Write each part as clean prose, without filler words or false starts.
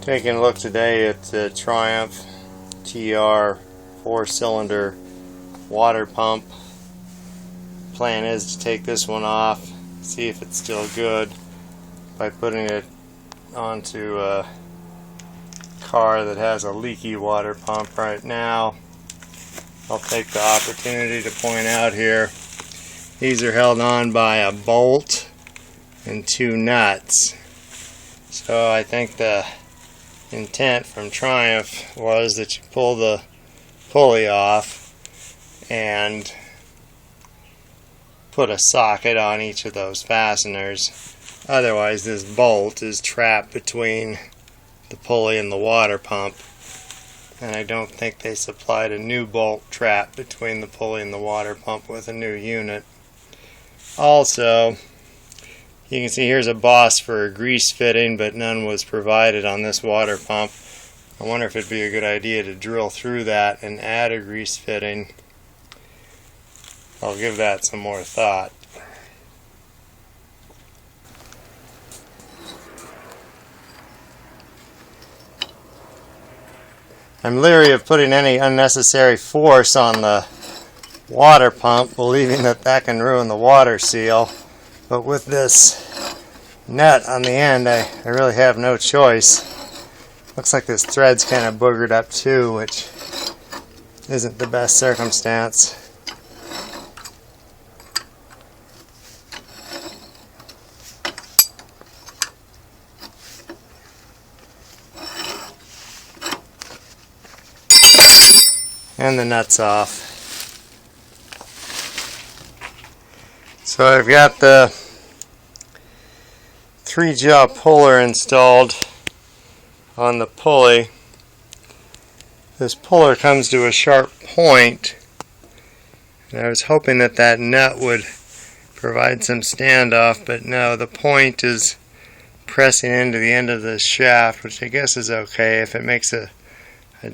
Taking a look today at the Triumph TR4 cylinder water pump. Plan is to take this one off, see if it's still good by putting it onto a car that has a leaky water pump right now. I'll take the opportunity to point out here, these are held on by a bolt and two nuts. So I think the intent from Triumph was that you pull the pulley off and put a socket on each of those fasteners. Otherwise this bolt is trapped between the pulley and the water pump, and I don't think they supplied a new bolt trap between the pulley and the water pump with a new unit. Also, you can see here's a boss for a grease fitting, but none was provided on this water pump. I wonder if it'd be a good idea to drill through that and add a grease fitting. I'll give that some more thought. I'm leery of putting any unnecessary force on the water pump, believing that that can ruin the water seal. But with this nut on the end, I really have no choice. Looks like this thread's kind of boogered up too, which isn't the best circumstance. And the nut's off. So I've got the 3-jaw puller installed on the pulley. This puller comes to a sharp point, and I was hoping that that nut would provide some standoff, but no, the point is pressing into the end of this shaft, which I guess is okay if it makes a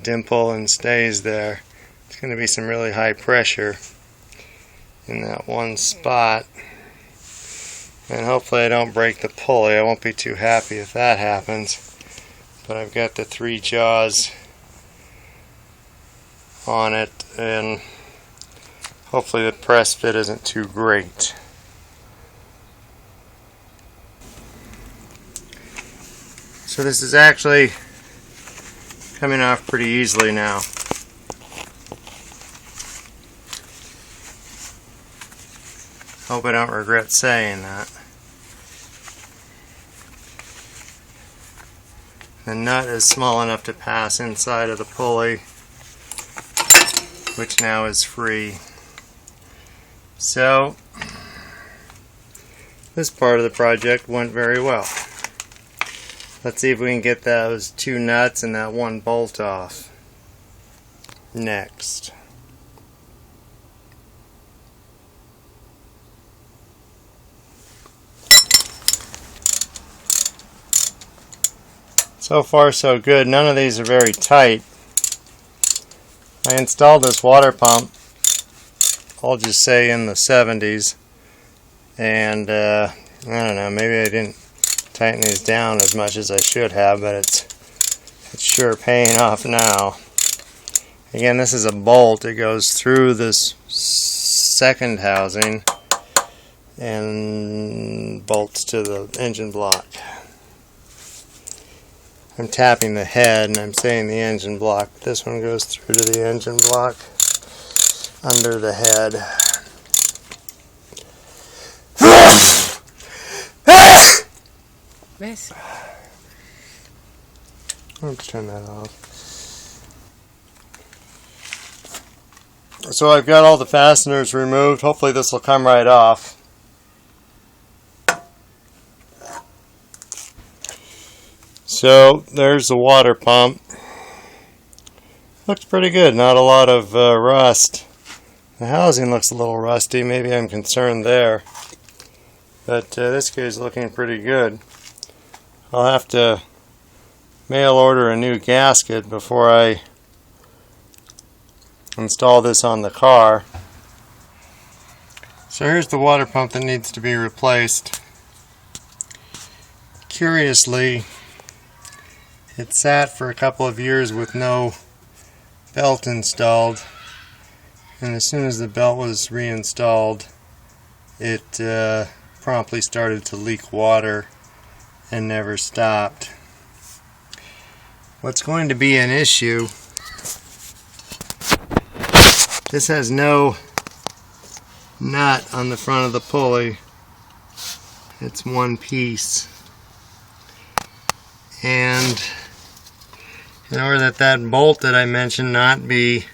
dimple and stays there. It's going to be some really high pressure in that one spot, and hopefully I don't break the pulley. I won't be too happy if that happens, but I've got the 3 jaws on it, and hopefully the press fit isn't too great. So this is actually coming off pretty easily now. Hope I don't regret saying that. The nut is small enough to pass inside of the pulley, which now is free. So, this part of the project went very well. Let's see if we can get those 2 nuts and that 1 bolt off next. So far so good. None of these are very tight. I installed this water pump, I'll just say in the 70s, and I don't know, maybe I didn't tighten these down as much as I should have, but it's sure paying off now. Again, this is a bolt. It goes through this second housing and bolts to the engine block. I'm tapping the head and I'm saying the engine block. This one goes through to the engine block under the head. Nice. Let's turn that off. So I've got all the fasteners removed. Hopefully this will come right off. So there's the water pump. Looks pretty good, not a lot of rust. The housing looks a little rusty, maybe I'm concerned there. But this guy's looking pretty good. I'll have to mail order a new gasket before I install this on the car. So here's the water pump that needs to be replaced. Curiously, It sat for a couple of years with no belt installed, and as soon as the belt was reinstalled, it promptly started to leak water and never stopped. What's going to be an issue, this has no nut on the front of the pulley. It's one piece, and in order that that bolt that I mentioned not be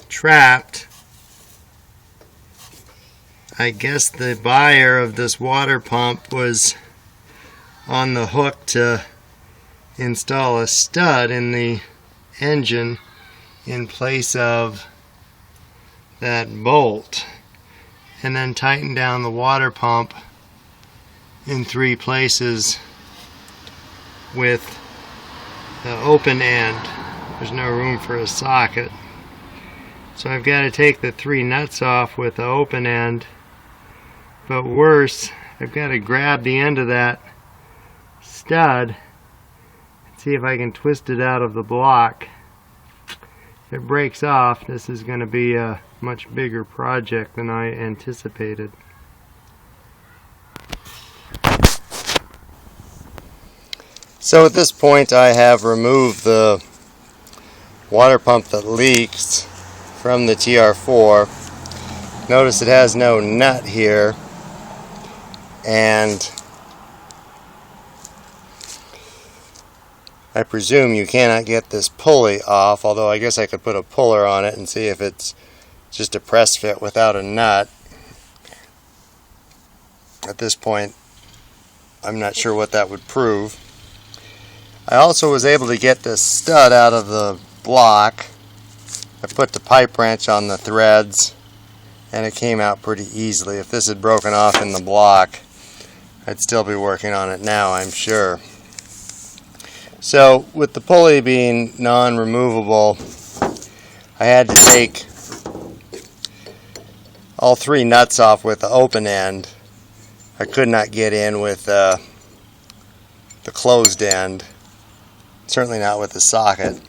trapped, I guess the buyer of this water pump was on the hook to install a stud in the engine in place of that bolt, and then tighten down the water pump in 3 places with the open end. There's no room for a socket, so I've got to take the 3 nuts off with the open end, but worse, I've got to grab the end of that stud and see if I can twist it out of the block. If it breaks off, this is going to be a much bigger project than I anticipated. So at this point I have removed the water pump that leaks from the TR4. Notice it has no nut here, and I presume you cannot get this pulley off, although I guess I could put a puller on it and see if it's just a press fit without a nut. At this point, I'm not sure what that would prove. I also was able to get this stud out of the block. I put the pipe wrench on the threads and it came out pretty easily. If this had broken off in the block, I'd still be working on it now, I'm sure. So with the pulley being non-removable, I had to take all 3 nuts off with the open end. I could not get in with the closed end, certainly not with the socket.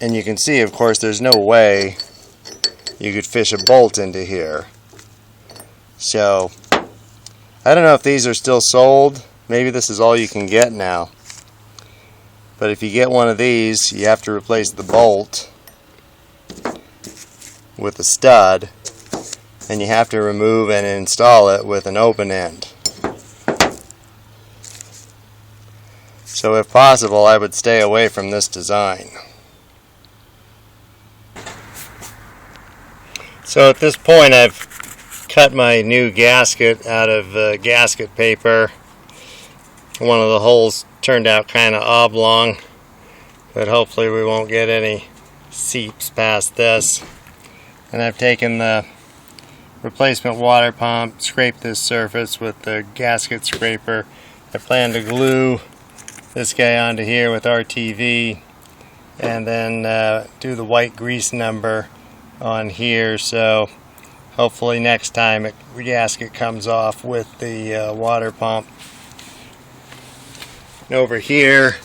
And you can see, of course, there's no way you could fish a bolt into here. So I don't know if these are still sold. Maybe this is all you can get now. But if you get one of these, you have to replace the bolt with a stud, and you have to remove and install it with an open end. So if possible, I would stay away from this design. So at this point I've cut my new gasket out of gasket paper. One of the holes turned out kind of oblong, but hopefully we won't get any seeps past this. And I've taken the replacement water pump, scraped this surface with the gasket scraper. I plan to glue this guy onto here with RTV, and then do the white grease number on here, so hopefully next time the gasket comes off with the water pump. And over here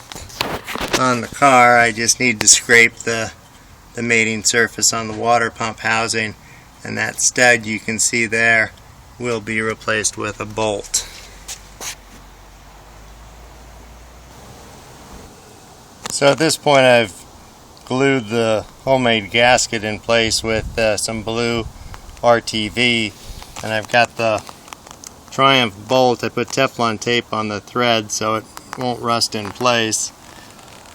on the car, I just need to scrape the mating surface on the water pump housing, and that stud you can see there will be replaced with a bolt. So at this point I've glued the homemade gasket in place with some blue RTV, and I've got the Triumph bolt. I put Teflon tape on the thread so it won't rust in place,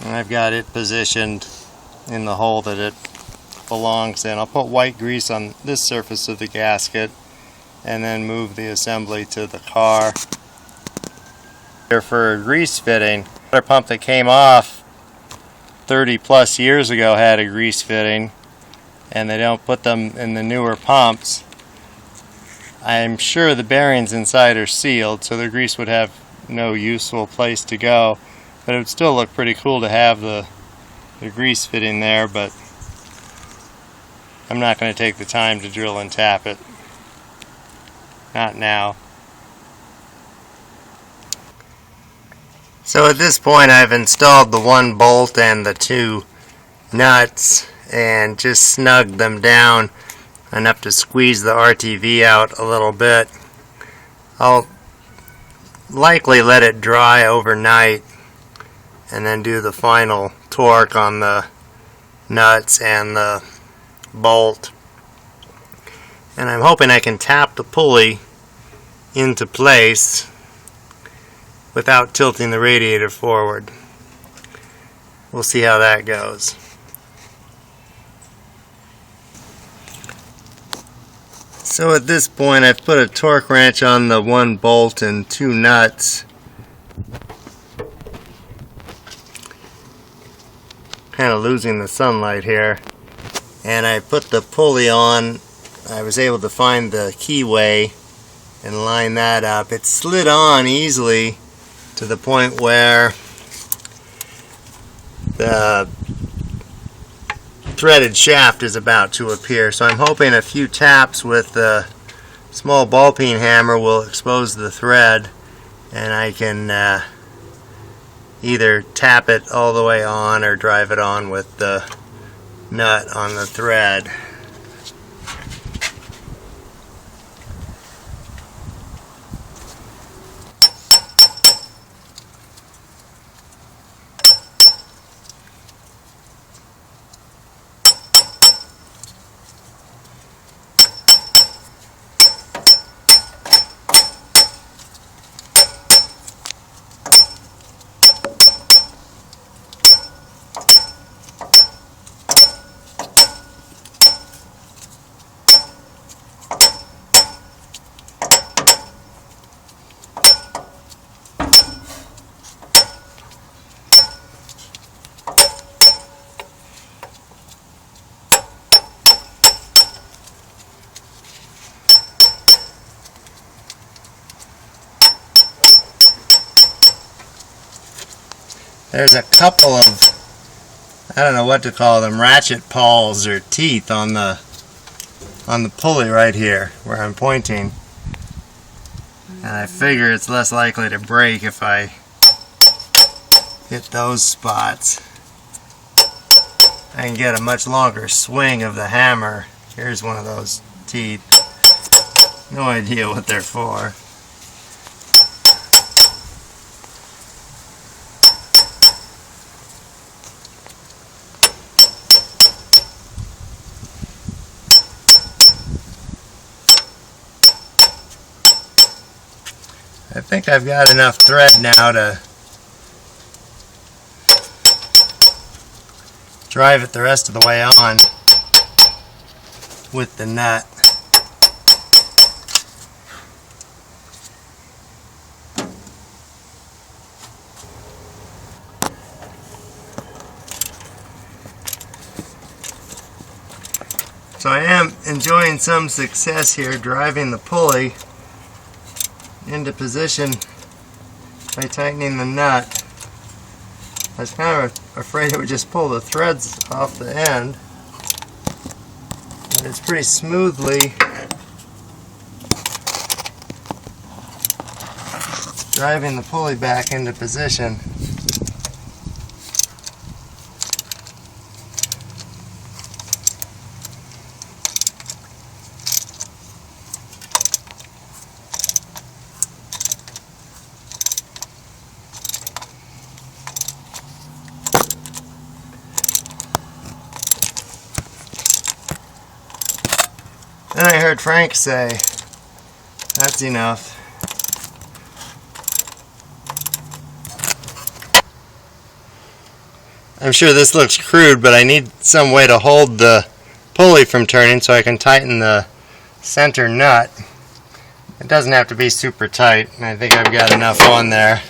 and I've got it positioned in the hole that it belongs in. I'll put white grease on this surface of the gasket and then move the assembly to the car. Here for a grease fitting, the water pump that came off 30 plus years ago had a grease fitting, and they don't put them in the newer pumps. I'm sure the bearings inside are sealed, so the grease would have no useful place to go, but it would still look pretty cool to have the grease fitting there, but I'm not going to take the time to drill and tap it. Not now. So at this point I've installed the one bolt and the two nuts and just snugged them down enough to squeeze the RTV out a little bit. I'll likely let it dry overnight and then do the final torque on the nuts and the bolt. And I'm hoping I can tap the pulley into place without tilting the radiator forward. We'll see how that goes. So at this point I've put a torque wrench on the one bolt and two nuts. Kind of losing the sunlight here. And I put the pulley on. I was able to find the keyway and line that up. It slid on easily to the point where the threaded shaft is about to appear. So I'm hoping a few taps with the small ball peen hammer will expose the thread, and I can either tap it all the way on or drive it on with the nut on the thread. There's a couple of, I don't know what to call them, ratchet pawls or teeth on the pulley right here where I'm pointing. And I figure it's less likely to break if I hit those spots. I can get a much longer swing of the hammer. Here's one of those teeth. No idea what they're for. I think I've got enough thread now to drive it the rest of the way on with the nut. So I am enjoying some success here driving the pulley into position by tightening the nut. I was kind of afraid it would just pull the threads off the end, but it's pretty smoothly driving the pulley back into position. Then I heard Frank say, "That's enough." I'm sure this looks crude, but I need some way to hold the pulley from turning so I can tighten the center nut. It doesn't have to be super tight, and I think I've got enough on there.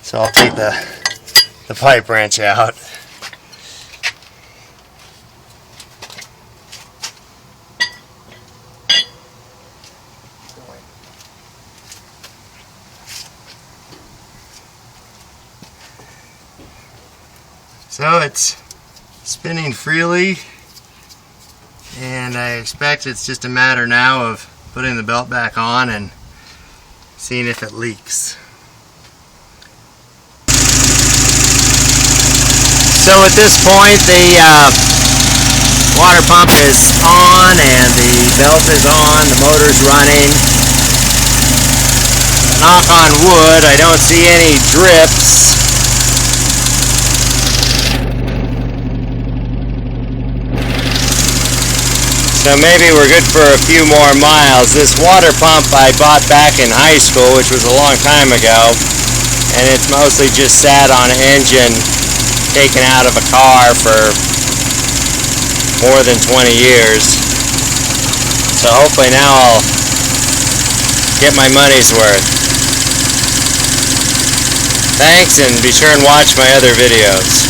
So I'll take the pipe wrench out. So it's spinning freely, and I expect it's just a matter now of putting the belt back on and seeing if it leaks. So at this point the water pump is on and the belt is on, the motor's running. Knock on wood, I don't see any drips. So maybe we're good for a few more miles. This water pump I bought back in high school, which was a long time ago, and it's mostly just sat on an engine taken out of a car for more than 20 years. So hopefully now I'll get my money's worth. Thanks, and be sure and watch my other videos.